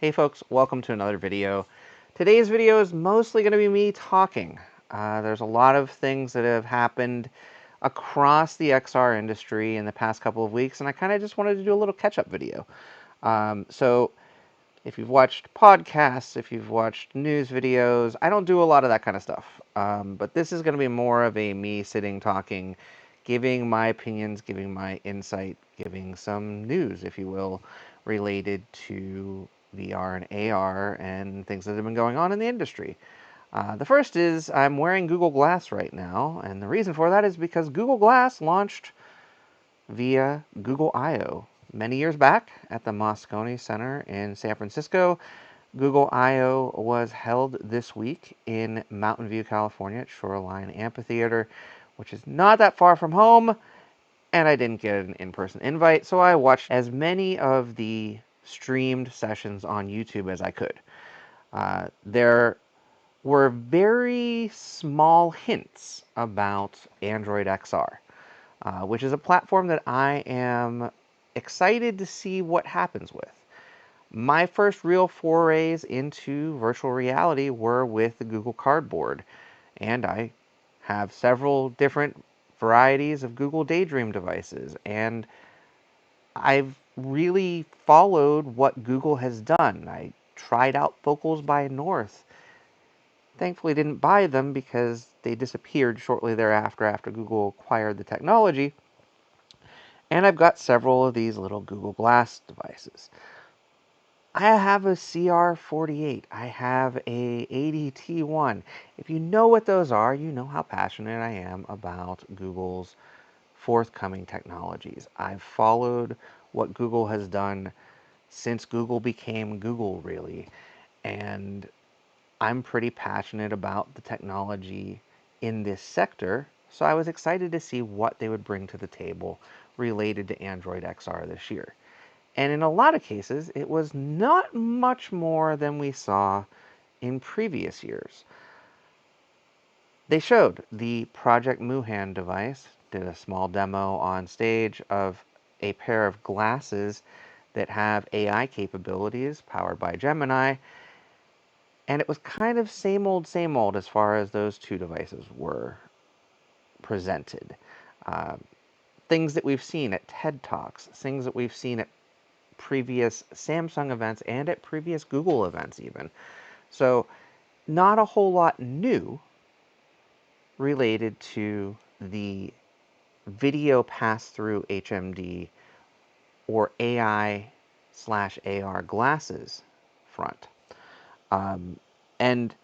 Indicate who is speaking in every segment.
Speaker 1: Hey folks, welcome to another video. Today's video is mostly going to be me talking. There's a lot of things that have happened across the XR industry in the past couple of weeks, and I kind of just wanted to do a little catch-up video. So if you've watched podcasts, if you've watched news videos, I don't do a lot of that kind of stuff. But this is going to be more of a me sitting, talking, giving my opinions, giving my insight, giving some news, if you will, related to VR and AR and things that have been going on in the industry. The first is I'm wearing Google Glass right now, and the reason for that is because Google Glass launched via Google I/O many years back at the Moscone Center in San Francisco. Google I/O was held this week in Mountain View, California at Shoreline Amphitheater, which is not that far from home, and I didn't get an in-person invite, so I watched as many of the streamed sessions on YouTube as I could. There were very small hints about Android XR, which is a platform that I am excited to see what happens with. My first real forays into virtual reality were with the Google Cardboard, and I have several different varieties of Google Daydream devices, and I've really followed what Google has done. I tried out Focals by North. Thankfully didn't buy them because they disappeared shortly thereafter after Google acquired the technology. And I've got several of these little Google Glass devices. I have a CR48. I have a ADT1. If you know what those are, you know how passionate I am about Google's forthcoming technologies. I've followed what Google has done since Google became Google, really. And I'm pretty passionate about the technology in this sector, so I was excited to see what they would bring to the table related to Android XR this year. And in a lot of cases, it was not much more than we saw in previous years. They showed the Project Muhan device, did a small demo on stage of a pair of glasses that have AI capabilities powered by Gemini, and it was kind of same old as far as those two devices were presented. Uh, Things that we've seen at TED Talks, things that we've seen at previous Samsung events and at previous Google events even. So not a whole lot new related to the video pass-through HMD or AI/AR glasses front. Um, and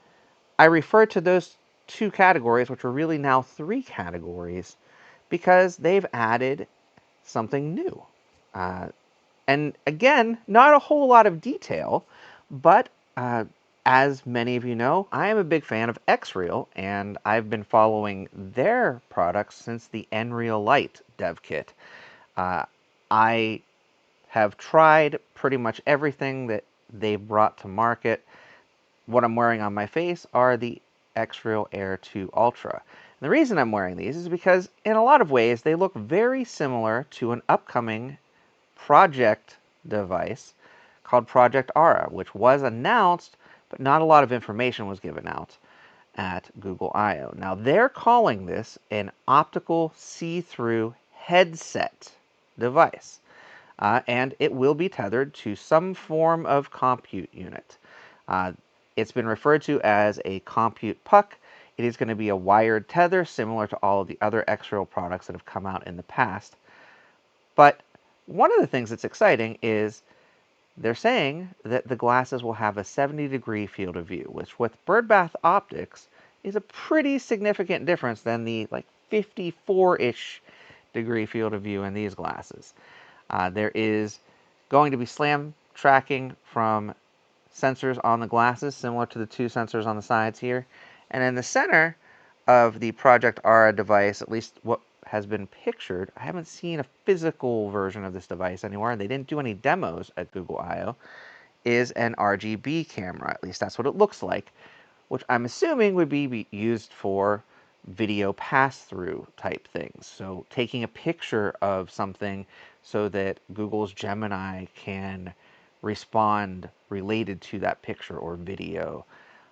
Speaker 1: I refer to those two categories, which are really now three categories, because they've added something new. Uh, and again, not a whole lot of detail, but as many of you know, I am a big fan of Xreal, and I've been following their products since the Nreal Lite dev kit. Uh, I have tried pretty much everything that they brought to market. What I'm wearing on my face are the Xreal Air 2 Ultra. And the reason I'm wearing these is because in a lot of ways they look very similar to an upcoming project device called Project Aura, which was announced, but not a lot of information was given out at Google I/O. Now they're calling this an optical see-through headset device, and it will be tethered to some form of compute unit. Uh, it's been referred to as a compute puck. It is going to be a wired tether similar to all of the other Xreal products that have come out in the past. But one of the things that's exciting is they're saying that the glasses will have a 70-degree field of view, which with birdbath optics is a pretty significant difference than the like 54-ish degree field of view in these glasses. There is going to be slam tracking from sensors on the glasses, similar to the two sensors on the sides here. And in the center of the Project Aura device, at least what has been pictured, I haven't seen a physical version of this device anywhere, and they didn't do any demos at Google I/O, is an RGB camera. At least that's what it looks like, which I'm assuming would be used for video pass-through type things. So taking a picture of something so that Google's Gemini can respond related to that picture or video,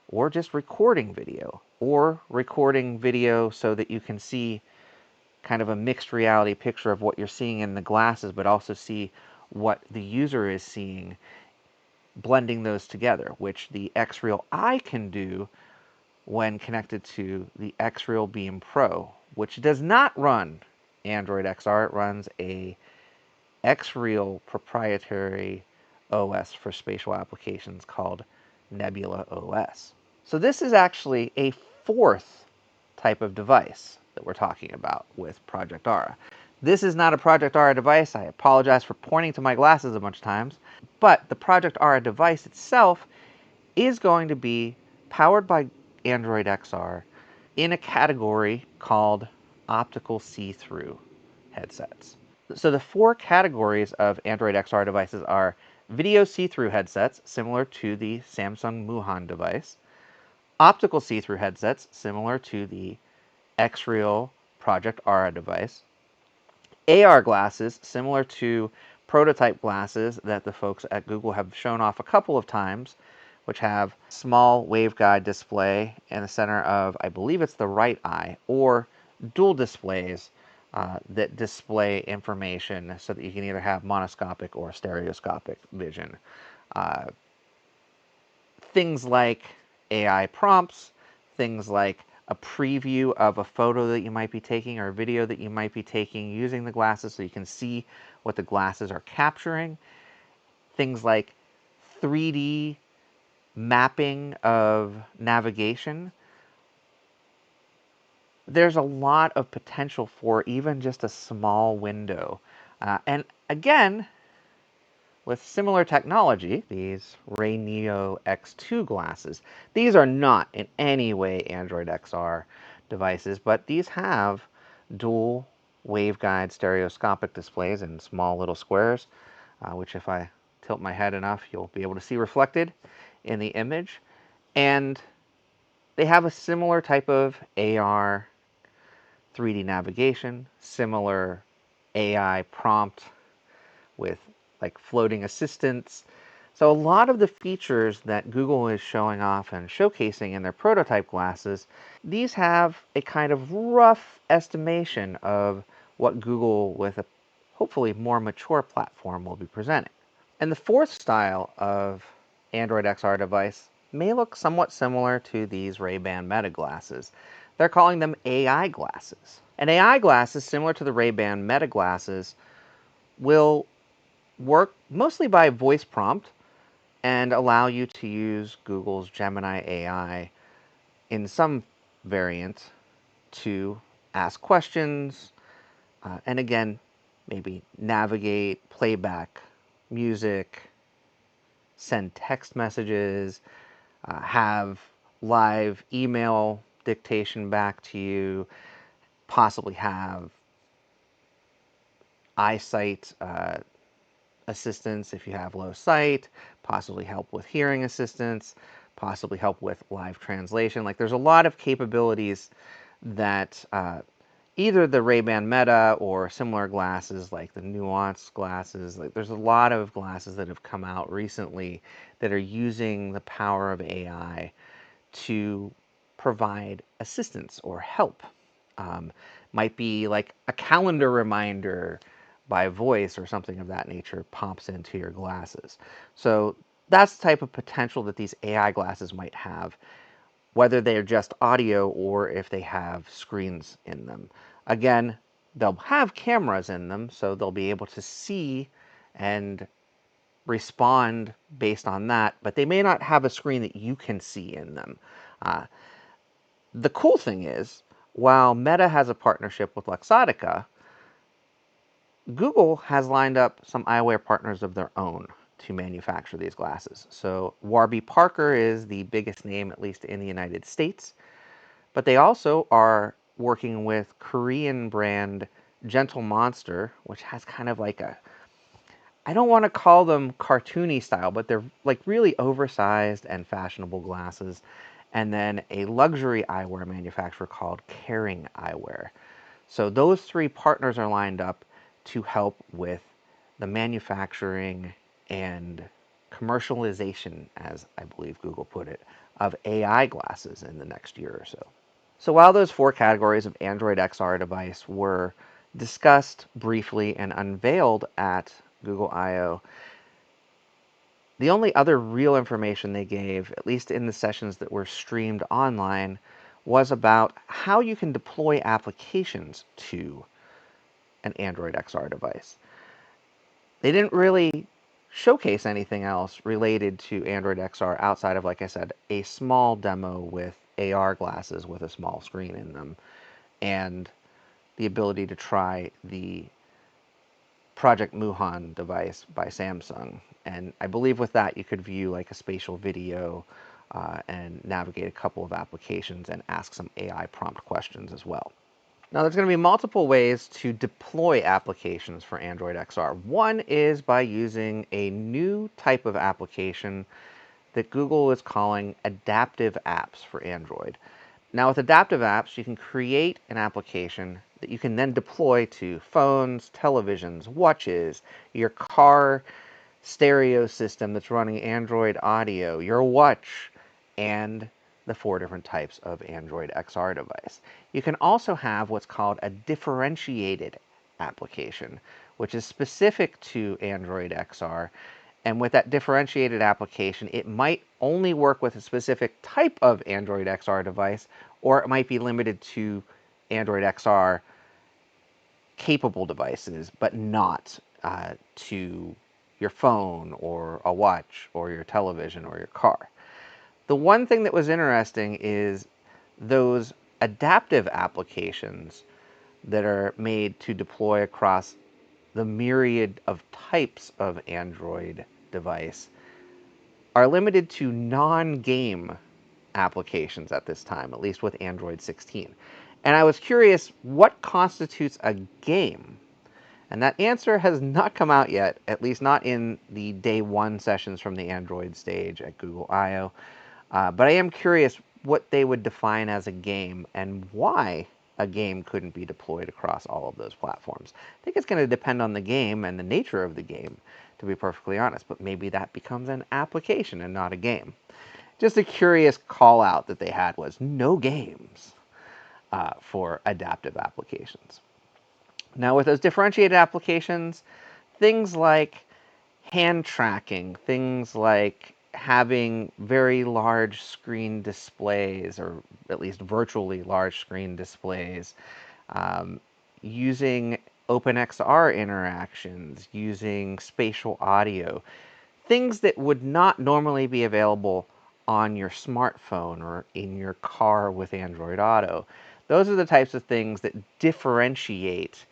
Speaker 1: or just recording video, or recording video so that you can see kind of a mixed reality picture of what you're seeing in the glasses, but also see what the user is seeing, blending those together, which the X-Real Eye can do when connected to the X-Real Beam Pro, which does not run Android XR. It runs a X-Real proprietary OS for spatial applications called Nebula OS. So this is actually a fourth type of device that we're talking about with Project Aura. This is not a Project Aura device. I apologize for pointing to my glasses a bunch of times, but the Project Aura device itself is going to be powered by Android XR in a category called optical see-through headsets. So the four categories of Android XR devices are video see-through headsets, similar to the Samsung Muhan device, optical see-through headsets, similar to the X-Real Project Aura device, AR glasses, similar to prototype glasses that the folks at Google have shown off a couple of times, which have small waveguide display in the center of, I believe it's the right eye, or dual displays that display information so that you can either have monoscopic or stereoscopic vision. Things like AI prompts, things like a preview of a photo that you might be taking or a video that you might be taking using the glasses so you can see what the glasses are capturing. Things like 3D mapping of navigation. There's a lot of potential for even just a small window. And again, with similar technology, these Ray Neo X2 glasses, these are not in any way Android XR devices, but these have dual waveguide stereoscopic displays in small little squares, which if I tilt my head enough, you'll be able to see reflected in the image. And they have a similar type of AR 3D navigation, similar AI prompt with like floating assistants. So a lot of the features that Google is showing off and showcasing in their prototype glasses, these have a kind of rough estimation of what Google with a hopefully more mature platform will be presenting. And the fourth style of Android XR device may look somewhat similar to these Ray-Ban Meta glasses. They're calling them AI glasses. And AI glasses, similar to the Ray-Ban Meta glasses, will work mostly by voice prompt and allow you to use Google's Gemini AI in some variant to ask questions, and again, maybe navigate, playback music, send text messages, have live email dictation back to you, possibly have eyesight assistance if you have low sight, possibly help with hearing assistance, possibly help with live translation. Like there's a lot of capabilities that either the Ray-Ban Meta or similar glasses like the Nuance glasses, like there's a lot of glasses that have come out recently that are using the power of AI to provide assistance or help. Might be like a calendar reminder by voice or something of that nature pops into your glasses. So that's the type of potential that these AI glasses might have, whether they're just audio or if they have screens in them. Again, they'll have cameras in them, so they'll be able to see and respond based on that, but they may not have a screen that you can see in them. The cool thing is, while Meta has a partnership with Luxottica, Google has lined up some eyewear partners of their own to manufacture these glasses. So Warby Parker is the biggest name, at least in the United States, but they also are working with Korean brand Gentle Monster, which has kind of like a, I don't want to call them cartoony style, but they're like really oversized and fashionable glasses. And then a luxury eyewear manufacturer called Kering Eyewear. So those three partners are lined up to help with the manufacturing and commercialization, as I believe Google put it, of AI glasses in the next year or so. So while those 4 categories of Android XR device were discussed briefly and unveiled at Google I/O, the only other real information they gave, at least in the sessions that were streamed online, was about how you can deploy applications to an Android XR device. They didn't really showcase anything else related to Android XR outside of, like I said, a small demo with AR glasses with a small screen in them and the ability to try the Project Muhan device by Samsung. And I believe with that you could view like a spatial video and navigate a couple of applications and ask some AI prompt questions as well. Now there's going to be multiple ways to deploy applications for Android XR. One is by using a new type of application that Google is calling adaptive apps for Android. Now with adaptive apps, you can create an application that you can then deploy to phones, televisions, watches, your car stereo system that's running Android Audio, your watch, and the 4 different types of Android XR device. You can also have what's called a differentiated application, which is specific to Android XR. And with that differentiated application, it might only work with a specific type of Android XR device, or it might be limited to Android XR capable devices, but not to your phone or a watch or your television or your car. The one thing that was interesting is those adaptive applications that are made to deploy across the myriad of types of Android device are limited to non-game applications at this time, at least with Android 16. And I was curious, what constitutes a game? And that answer has not come out yet, at least not in the day 1 sessions from the Android stage at Google I/O. But I am curious what they would define as a game and why a game couldn't be deployed across all of those platforms. I think it's going to depend on the game and the nature of the game, to be perfectly honest, but maybe that becomes an application and not a game. Just a curious call out that they had was no games for adaptive applications. Now with those differentiated applications, things like hand tracking, things like having very large screen displays, or at least virtually large screen displays, using OpenXR interactions, using spatial audio, things that would not normally be available on your smartphone or in your car with Android Auto. Those are the types of things that differentiate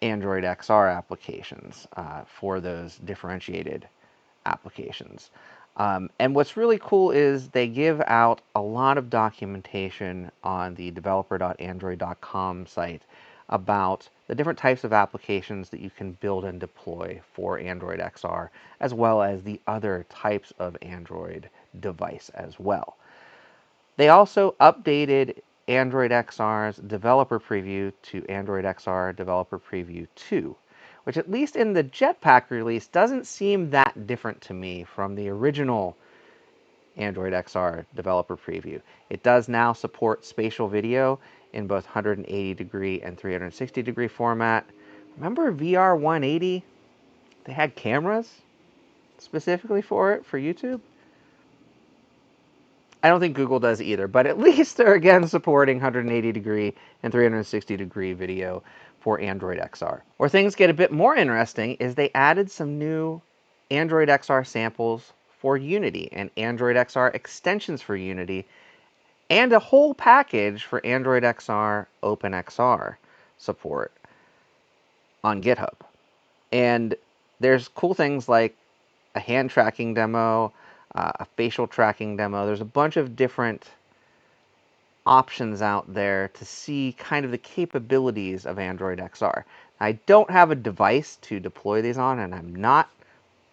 Speaker 1: Android XR applications for those differentiated applications. And what's really cool is they give out a lot of documentation on the developer.android.com site about the different types of applications that you can build and deploy for Android XR, as well as the other types of Android device as well. They also updated Android XR's developer preview to Android XR developer preview 2, which at least in the Jetpack release doesn't seem that different to me from the original Android XR developer preview. It does now support spatial video in both 180 degree and 360 degree format. Remember VR 180? They had cameras specifically for it, for YouTube? I don't think Google does either, but at least they're again supporting 180 degree and 360 degree video for Android XR. Where things get a bit more interesting is they added some new Android XR samples for Unity and Android XR extensions for Unity, and a whole package for Android XR OpenXR support on GitHub. And there's cool things like a hand tracking demo, a facial tracking demo. There's a bunch of different options out there to see kind of the capabilities of Android XR. I don't have a device to deploy these on, and I'm not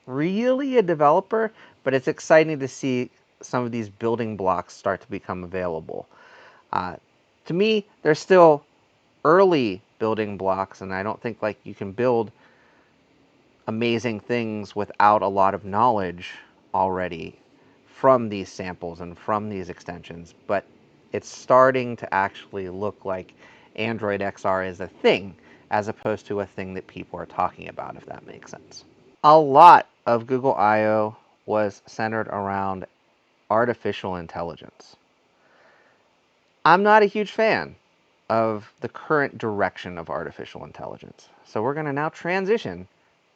Speaker 1: really a developer, but it's exciting to see some of these building blocks start to become available. To me, they're still early building blocks, and I don't think like you can build amazing things without a lot of knowledge already from these samples and from these extensions, but it's starting to actually look like Android XR is a thing as opposed to a thing that people are talking about, if that makes sense. A lot of Google I/O was centered around artificial intelligence. I'm not a huge fan of the current direction of artificial intelligence, so we're going to now transition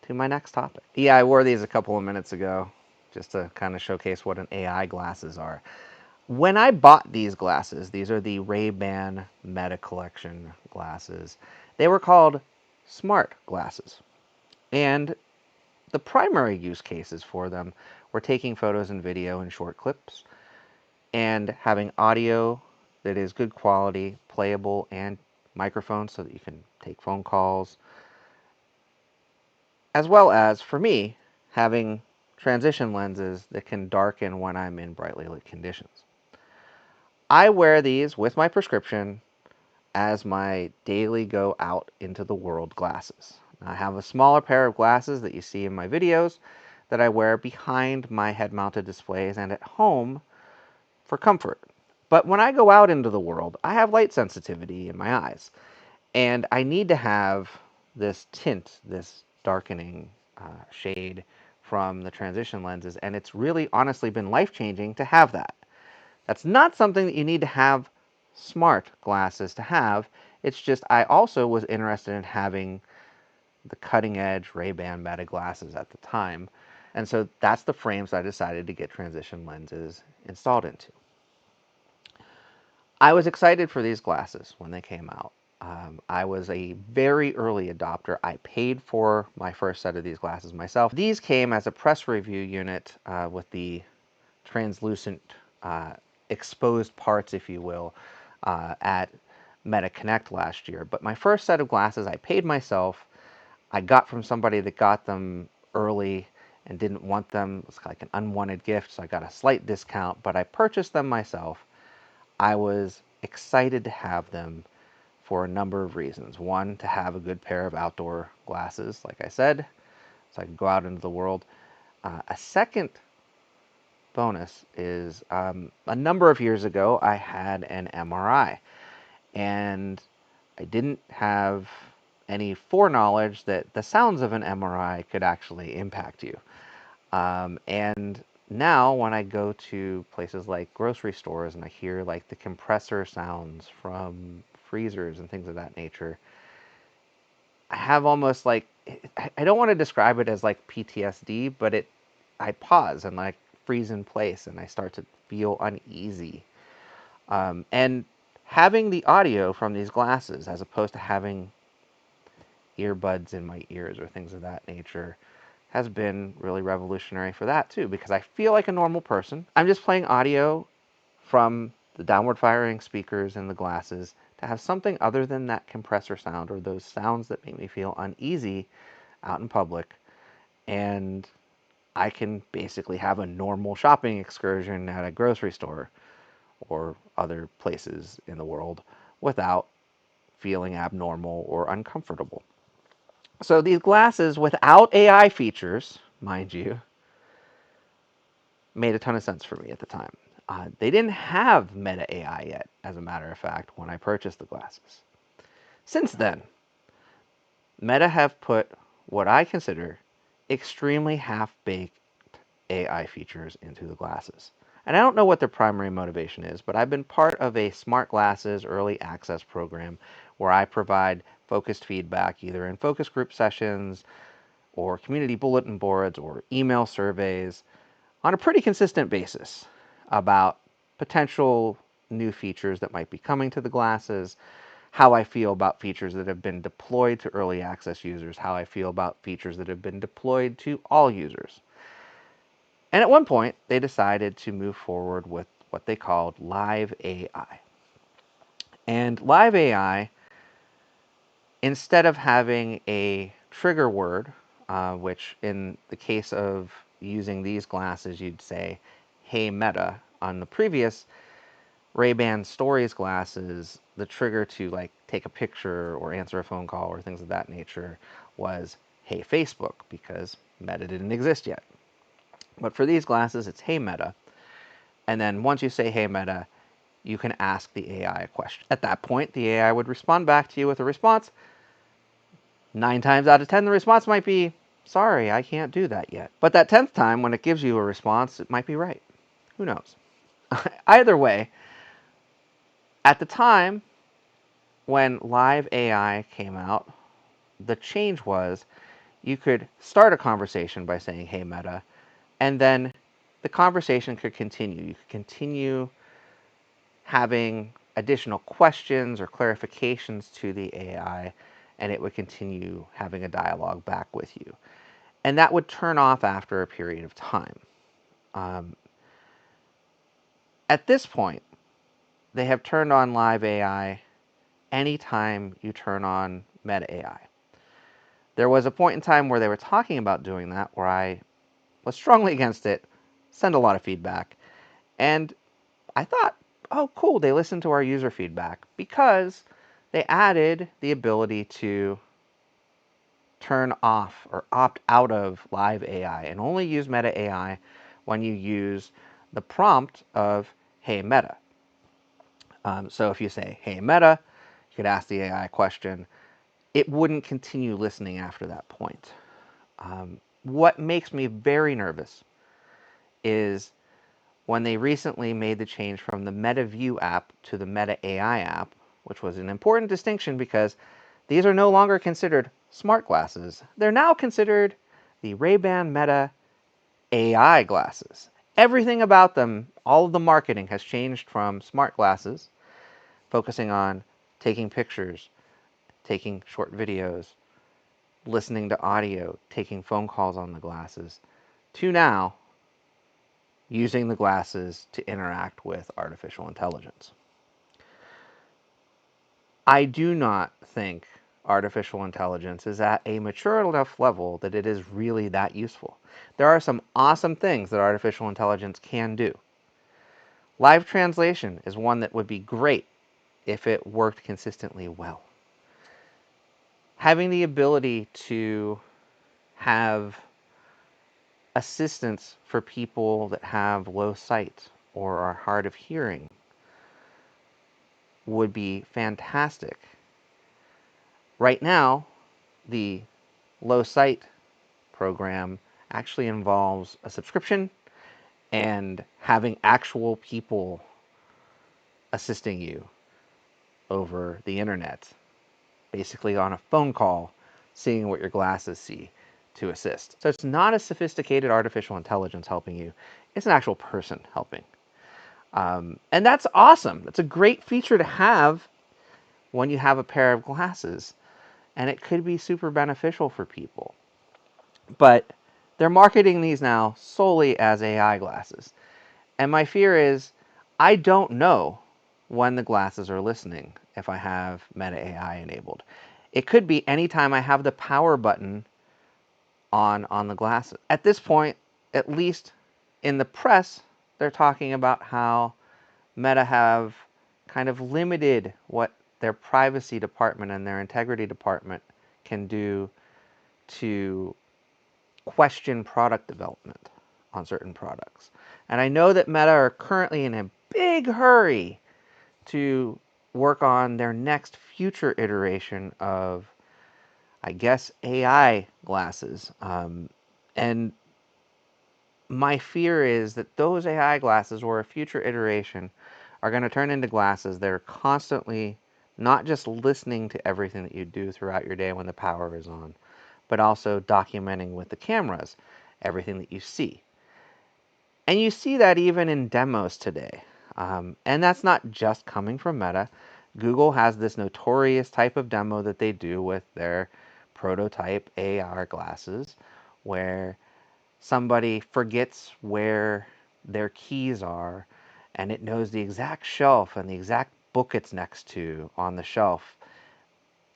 Speaker 1: to my next topic. Yeah, I wore these a couple of minutes ago just to kind of showcase what an AI glasses are. When I bought these glasses, these are the Ray-Ban Meta Collection glasses. They were called smart glasses. And the primary use cases for them were taking photos and video in short clips and having audio that is good quality, playable, and microphones so that you can take phone calls, as well as, for me, having transition lenses that can darken when I'm in brightly lit conditions. I wear these with my prescription as my daily go out into the world glasses. I have a smaller pair of glasses that you see in my videos that I wear behind my head-mounted displays and at home for comfort. But when I go out into the world, I have light sensitivity in my eyes, and I need to have this tint, this darkening shade from the transition lenses, and it's really honestly been life-changing to have that. That's not something that you need to have smart glasses to have. It's just I also was interested in having the cutting-edge Ray-Ban Meta glasses at the time, and so that's the frames I decided to get transition lenses installed into. I was excited for these glasses when they came out. I was a very early adopter. I paid for my first set of these glasses myself. These came as a press review unit with the translucent exposed parts, if you will, at Meta Connect last year. But my first set of glasses I paid myself. I got from somebody that got them early and didn't want them. It was like an unwanted gift, so I got a slight discount, but I purchased them myself. I was excited to have them for a number of reasons. One, to have a good pair of outdoor glasses, like I said, so I could go out into the world. A second bonus is a number of years ago, I had an MRI, and I didn't have any foreknowledge that the sounds of an MRI could actually impact you. And now when I go to places like grocery stores and I hear like the compressor sounds from freezers and things of that nature, I have almost like, I don't want to describe it as like PTSD, but I pause and like freeze in place and I start to feel uneasy. And having the audio from these glasses as opposed to having earbuds in my ears or things of that nature has been really revolutionary for that too, because I feel like a normal person. I'm just playing audio from the downward firing speakers in the glasses to have something other than that compressor sound or those sounds that make me feel uneasy out in public. And I can basically have a normal shopping excursion at a grocery store or other places in the world without feeling abnormal or uncomfortable. So these glasses without AI features, mind you, made a ton of sense for me at the time. They didn't have Meta AI yet, as a matter of fact, when I purchased the glasses. Since then, Meta have put what I consider extremely half-baked AI features into the glasses. And I don't know what their primary motivation is, but I've been part of a Smart Glasses early access program where I provide focused feedback either in focus group sessions or community bulletin boards or email surveys on a pretty consistent basis about potential new features that might be coming to the glasses, how I feel about features that have been deployed to early access users, how I feel about features that have been deployed to all users. And at one point, they decided to move forward with what they called Live AI. And Live AI, instead of having a trigger word, which in the case of using these glasses, you'd say, "Hey Meta." On the previous Ray-Ban Stories glasses, the trigger to like take a picture or answer a phone call or things of that nature was, Hey Facebook, because Meta didn't exist yet. But for these glasses, it's Hey Meta. And then once you say Hey Meta, you can ask the AI a question. At that point, the AI would respond back to you with a response. 9 times out of 10, the response might be, sorry, I can't do that yet. But that 10th time, when it gives you a response, it might be right. Who knows? Either way, at the time when live AI came out, the change was you could start a conversation by saying, hey, Meta, and then the conversation could continue. You could continue having additional questions or clarifications to the AI, and it would continue having a dialogue back with you. And that would turn off after a period of time. At this point, they have turned on live AI anytime you turn on Meta AI. There was a point in time where they were talking about doing that, where I was strongly against it, sent a lot of feedback, and I thought, oh, cool, they listened to our user feedback, because they added the ability to turn off or opt out of live AI and only use Meta AI when you use the prompt of Hey Meta. So if you say Hey Meta, you could ask the AI a question. It wouldn't continue listening after that point. What makes me very nervous is when they recently made the change from the Meta View app to the Meta AI app, which was an important distinction because these are no longer considered smart glasses. They're now considered the Ray-Ban Meta AI glasses. Everything about them, all of the marketing has changed from smart glasses, focusing on taking pictures, taking short videos, listening to audio, taking phone calls on the glasses, to now using the glasses to interact with artificial intelligence. I do not think artificial intelligence is at a mature enough level that it is really that useful. There are some awesome things that artificial intelligence can do. Live translation is one that would be great if it worked consistently well. Having the ability to have assistance for people that have low sight or are hard of hearing would be fantastic. Right now, the low sight program actually involves a subscription and having actual people assisting you over the internet, basically on a phone call, seeing what your glasses see to assist. So it's not a sophisticated artificial intelligence helping you. It's an actual person helping. And that's awesome. It's a great feature to have when you have a pair of glasses. And it could be super beneficial for people. But they're marketing these now solely as AI glasses. And my fear is I don't know when the glasses are listening if I have Meta AI enabled. It could be anytime I have the power button on the glasses. At this point, at least in the press, they're talking about how Meta have kind of limited what their privacy department and their integrity department can do to question product development on certain products. And I know that Meta are currently in a big hurry to work on their next future iteration of, I guess, AI glasses. And my fear is that those AI glasses, or a future iteration, are going to turn into glasses that are constantly not just listening to everything that you do throughout your day when the power is on, but also documenting with the cameras everything that you see. And you see that even in demos today. And that's not just coming from Meta. Google has this notorious type of demo that they do with their prototype AR glasses, where somebody forgets where their keys are, and it knows the exact shelf and the exact book it's next to on the shelf,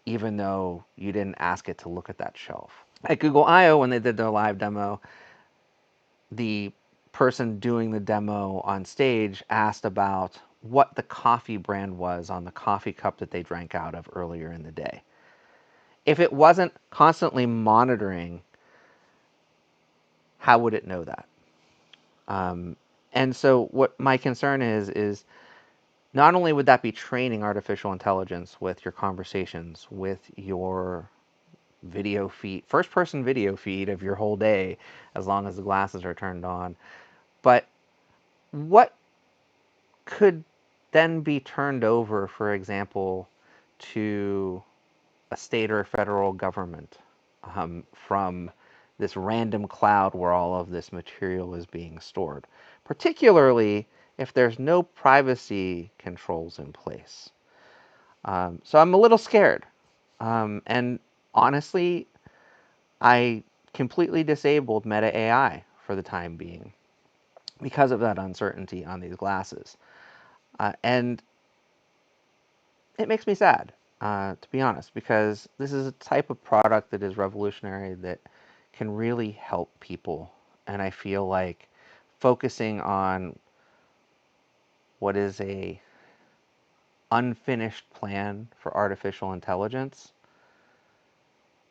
Speaker 1: even though you didn't ask it to look at that shelf. At Google I/O, when they did their live demo, the person doing the demo on stage asked about what the coffee brand was on the coffee cup that they drank out of earlier in the day. If it wasn't constantly monitoring, how would it know that? Um, and so what my concern is not only would that be training artificial intelligence with your conversations, with your video feed, first person video feed of your whole day, as long as the glasses are turned on, but what could then be turned over, for example, to a state or federal government from this random cloud where all of this material is being stored, particularly if there's no privacy controls in place. So I'm a little scared. And honestly, I completely disabled Meta AI for the time being because of that uncertainty on these glasses. And it makes me sad, to be honest, because this is a type of product that is revolutionary that can really help people. And I feel like focusing on what is a unfinished plan for artificial intelligence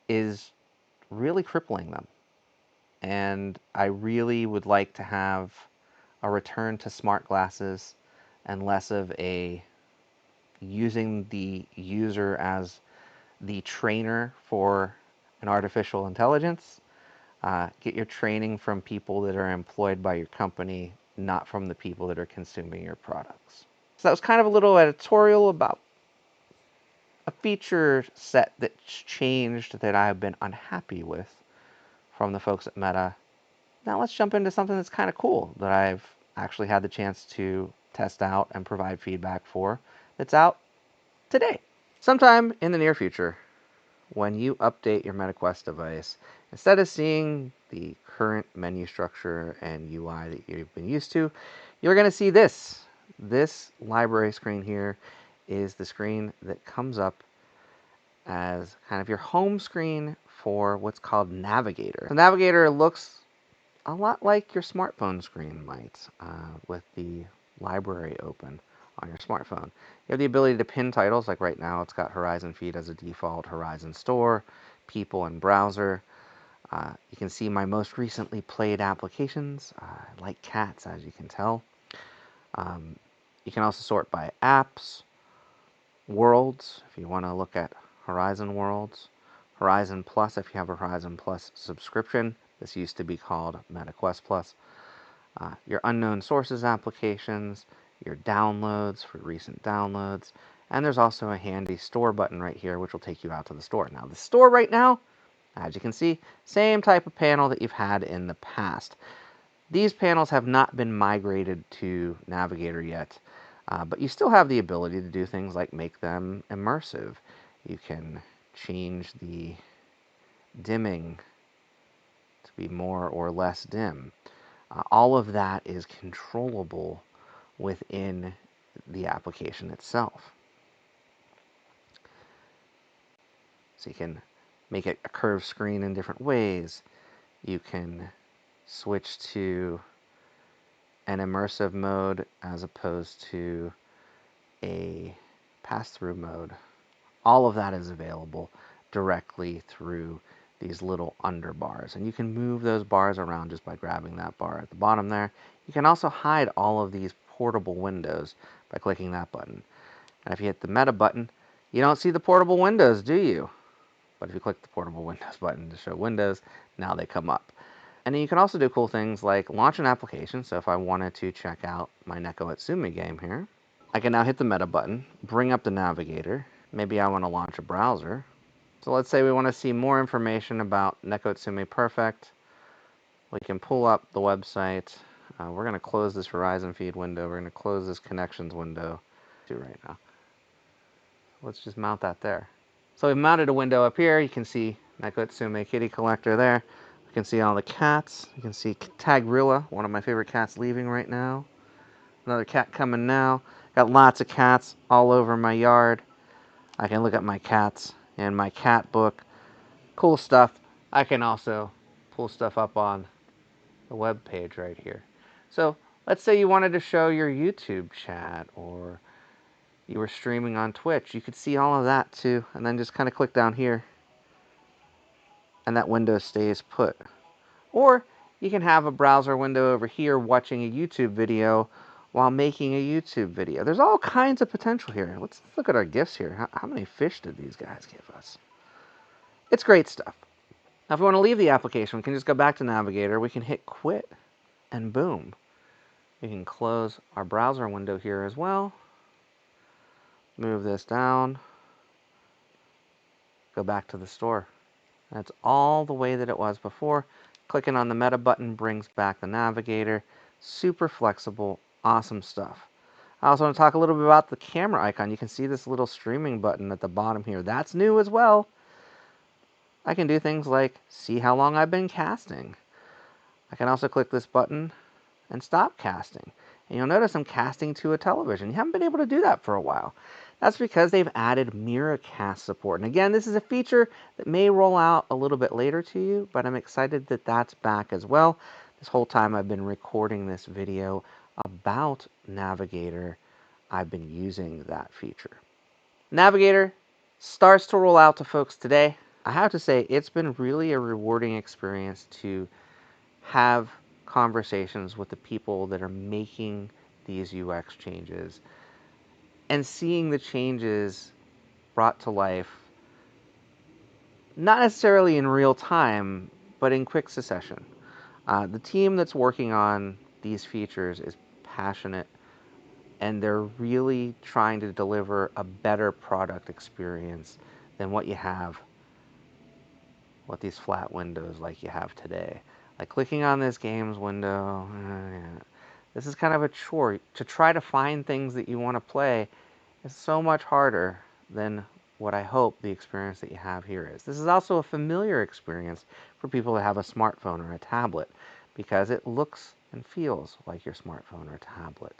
Speaker 1: is really crippling them. And I really would like to have a return to smart glasses and less of a using the user as the trainer for an artificial intelligence. Get your training from people that are employed by your company, not from the people that are consuming your products. So that was kind of a little editorial about a feature set that's changed that I've been unhappy with from the folks at Meta. Now let's jump into something that's kind of cool that I've actually had the chance to test out and provide feedback for that's out today. Sometime in the near future, when you update your MetaQuest device, instead of seeing the current menu structure and UI that you've been used to, you're going to see this. This library screen here is the screen that comes up as kind of your home screen for what's called Navigator. The Navigator looks a lot like your smartphone screen might, with the library open on your smartphone. You have the ability to pin titles, like right now it's got Horizon Feed as a default, Horizon Store, People, and Browser. You can see my most recently played applications, like cats, as you can tell. You can also sort by apps, worlds, if you want to look at Horizon worlds, Horizon Plus, if you have a Horizon Plus subscription. This used to be called MetaQuest Plus. Your unknown sources applications, your downloads for recent downloads, and there's also a handy store button right here which will take you out to the store. Now the store right now, as you can see, same type of panel that you've had in the past. These panels have not been migrated to Navigator yet, but you still have the ability to do things like make them immersive. You can change the dimming to be more or less dim. All of that is controllable within the application itself. So you can make it a curved screen in different ways. You can switch to an immersive mode as opposed to a pass-through mode. All of that is available directly through these little underbars. And you can move those bars around just by grabbing that bar at the bottom there. You can also hide all of these portable windows by clicking that button. And if you hit the Meta button, you don't see the portable windows, do you? But if you click the portable windows button to show windows, now they come up. And then you can also do cool things like launch an application. So if I wanted to check out my Neko Itsumi game here, I can now hit the Meta button, bring up the Navigator. Maybe I want to launch a browser. So let's say we want to see more information about Neko Itsumi Perfect. We can pull up the website. We're going to close this Horizon Feed window. We're going to close this Connections window right now. Let's just mount that there. So we've mounted a window up here. You can see Neko Itsumi Kitty Collector there. You can see all the cats. You can see Tagrilla, one of my favorite cats, leaving right now. Another cat coming now. Got lots of cats all over my yard. I can look at my cats in my cat book. Cool stuff. I can also pull stuff up on the web page right here. So let's say you wanted to show your YouTube chat or you were streaming on Twitch. You could see all of that too, and then just kind of click down here and that window stays put. Or you can have a browser window over here watching a YouTube video while making a YouTube video. There's all kinds of potential here. Let's look at our gifts here. How many fish did these guys give us? It's great stuff. Now, if we want to leave the application, we can just go back to Navigator. We can hit quit, and boom. We can close our browser window here as well. Move this down. Go back to the store. That's all the way that it was before. Clicking on the meta button brings back the Navigator. Super flexible, awesome stuff. I also want to talk a little bit about the camera icon. You can see this little streaming button at the bottom here. That's new as well. I can do things like see how long I've been casting. I can also click this button and stop casting. And you'll notice I'm casting to a television. You haven't been able to do that for a while. That's because they've added Miracast support. And again, this is a feature that may roll out a little bit later to you, but I'm excited that that's back as well. This whole time I've been recording this video about Navigator, I've been using that feature. Navigator starts to roll out to folks today. I have to say, it's been really a rewarding experience to have conversations with the people that are making these UX changes and seeing the changes brought to life, not necessarily in real time, but in quick succession. The team that's working on these features is passionate, and they're really trying to deliver a better product experience than what you have with these flat windows like you have today. Like clicking on this games window, this is kind of a chore. To try to find things that you want to play is so much harder than what I hope the experience that you have here is. This is also a familiar experience for people that have a smartphone or a tablet because it looks and feels like your smartphone or tablet.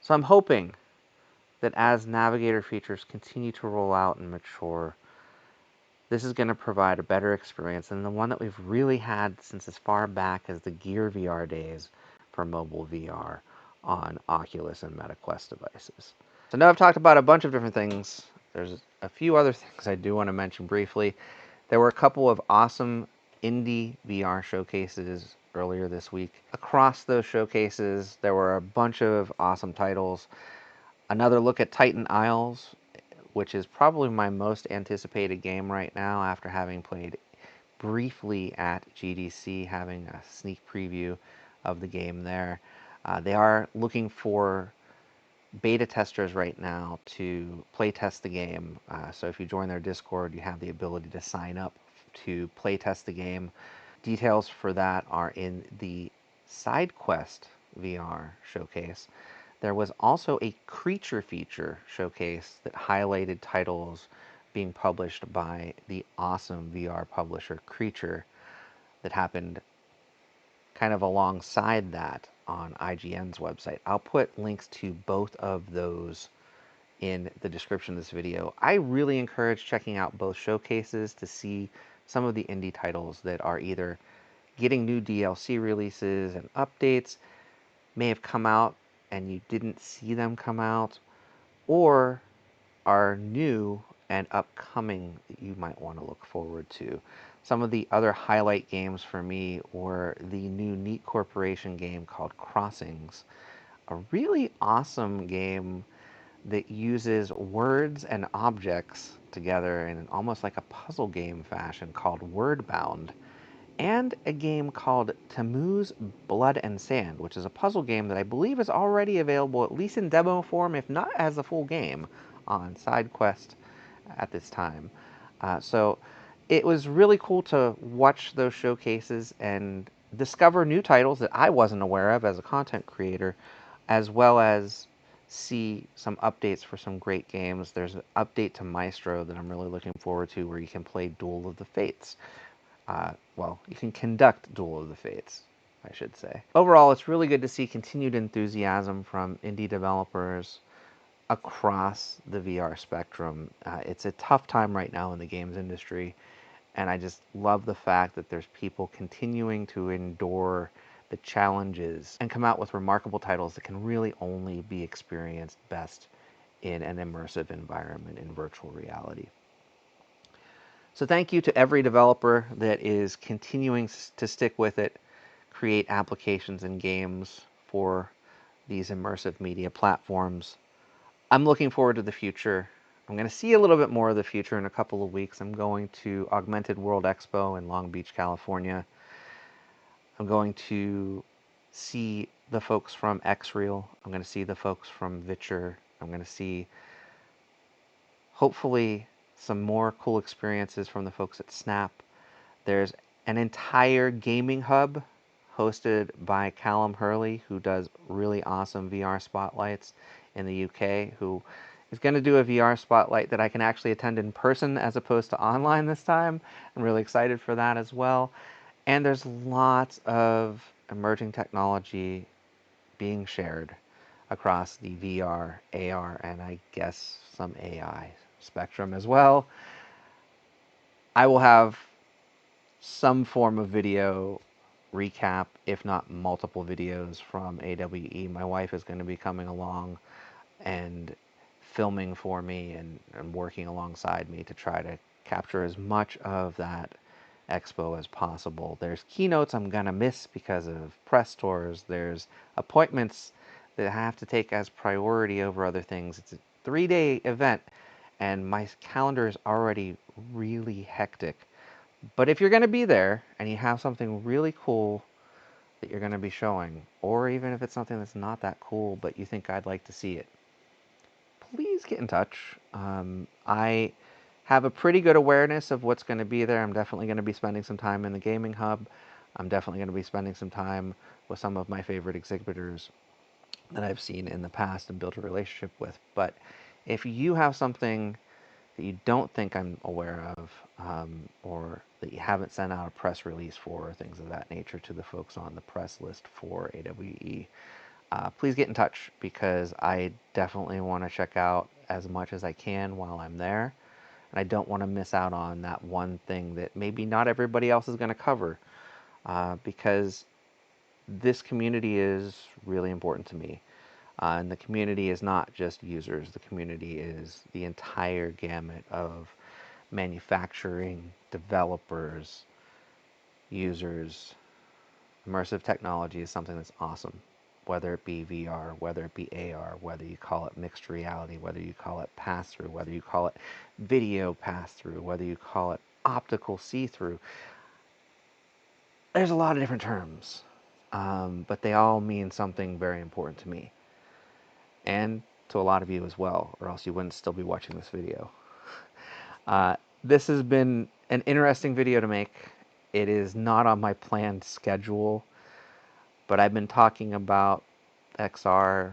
Speaker 1: So I'm hoping that as Navigator features continue to roll out and mature, this is going to provide a better experience than the one that we've really had since as far back as the Gear VR days for mobile VR on Oculus and MetaQuest devices. So now I've talked about a bunch of different things. There's a few other things I do want to mention briefly. There were a couple of awesome indie VR showcases earlier this week. Across those showcases, there were a bunch of awesome titles. Another look at Titan Isles, which is probably my most anticipated game right now after having played briefly at GDC, having a sneak preview of the game there. They are looking for beta testers right now to play test the game. So if you join their Discord, you have the ability to sign up to play test the game. Details for that are in the Sidequest VR showcase. There was also a creature feature showcase that highlighted titles being published by the awesome VR publisher Creature that happened kind of alongside that on IGN's website. I'll put links to both of those in the description of this video. I really encourage checking out both showcases to see some of the indie titles that are either getting new DLC releases and updates, may have come out and you didn't see them come out, or are new and upcoming that you might want to look forward to. Some of the other highlight games for me were the new Neat Corporation game called Crossings, a really awesome game that uses words and objects together in almost like a puzzle game fashion called Wordbound, and a game called Tammuz Blood and Sand, which is a puzzle game that I believe is already available, at least in demo form, if not as a full game, on Sidequest at this time. So it was really cool to watch those showcases and discover new titles that I wasn't aware of as a content creator, as well as see some updates for some great games. There's an update to Maestro that I'm really looking forward to where you can play Duel of the Fates. Well, you can conduct Duel of the Fates, I should say. Overall, it's really good to see continued enthusiasm from indie developers across the VR spectrum. It's a tough time right now in the games industry, and I just love the fact that there's people continuing to endure the challenges and come out with remarkable titles that can really only be experienced best in an immersive environment in virtual reality. So thank you to every developer that is continuing to stick with it, create applications and games for these immersive media platforms. I'm looking forward to the future. I'm going to see a little bit more of the future in a couple of weeks. I'm going to Augmented World Expo in Long Beach, California. I'm going to see the folks from Xreal. I'm going to see the folks from Vitcher. I'm going to see, hopefully, some more cool experiences from the folks at Snap. There's an entire gaming hub hosted by Callum Hurley, who does really awesome VR spotlights in the UK, who is going to do a VR spotlight that I can actually attend in person as opposed to online this time. I'm really excited for that as well. And there's lots of emerging technology being shared across the VR, AR, and I guess some AI spectrum as well. I will have some form of video recap, if not multiple videos from AWE. My wife is going to be coming along and filming for me and working alongside me to try to capture as much of that expo as possible. There's keynotes I'm going to miss because of press tours. There's appointments that I have to take as priority over other things. It's a 3-day event, and my calendar is already really hectic. But if you're going to be there and you have something really cool that you're going to be showing, or even if it's something that's not that cool but you think I'd like to see it, please get in touch. I have a pretty good awareness of what's going to be there. I'm definitely going to be spending some time in the gaming hub. I'm definitely going to be spending some time with some of my favorite exhibitors that I've seen in the past and built a relationship with. But if you have something that you don't think I'm aware of, or that you haven't sent out a press release for, or things of that nature to the folks on the press list for AWE, please get in touch, because I definitely want to check out as much as I can while I'm there. And I don't want to miss out on that one thing that maybe not everybody else is going to cover, because this community is really important to me. And the community is not just users. The community is the entire gamut of manufacturing, developers, users. Immersive technology is something that's awesome, whether it be VR, whether it be AR, whether you call it mixed reality, whether you call it pass-through, whether you call it video pass-through, whether you call it optical see-through. There's a lot of different terms, but they all mean something very important to me, and to a lot of you as well, or else you wouldn't still be watching this video. This has been an interesting video to make. It is not on my planned schedule, but I've been talking about XR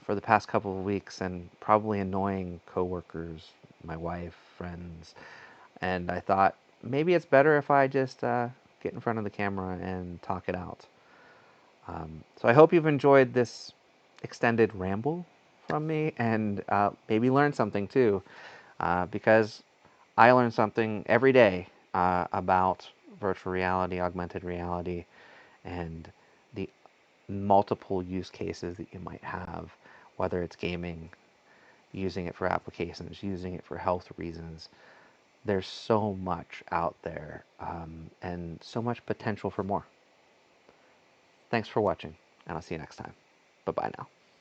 Speaker 1: for the past couple of weeks and probably annoying coworkers, my wife, friends, and I thought maybe it's better if I just get in front of the camera and talk it out. So I hope you've enjoyed this extended ramble from me, and maybe learned something too, because I learn something every day about virtual reality, augmented reality, and the multiple use cases that you might have, whether it's gaming, using it for applications, using it for health reasons. There's so much out there, and so much potential for more. Thanks for watching, and I'll see you next time. Bye-bye now.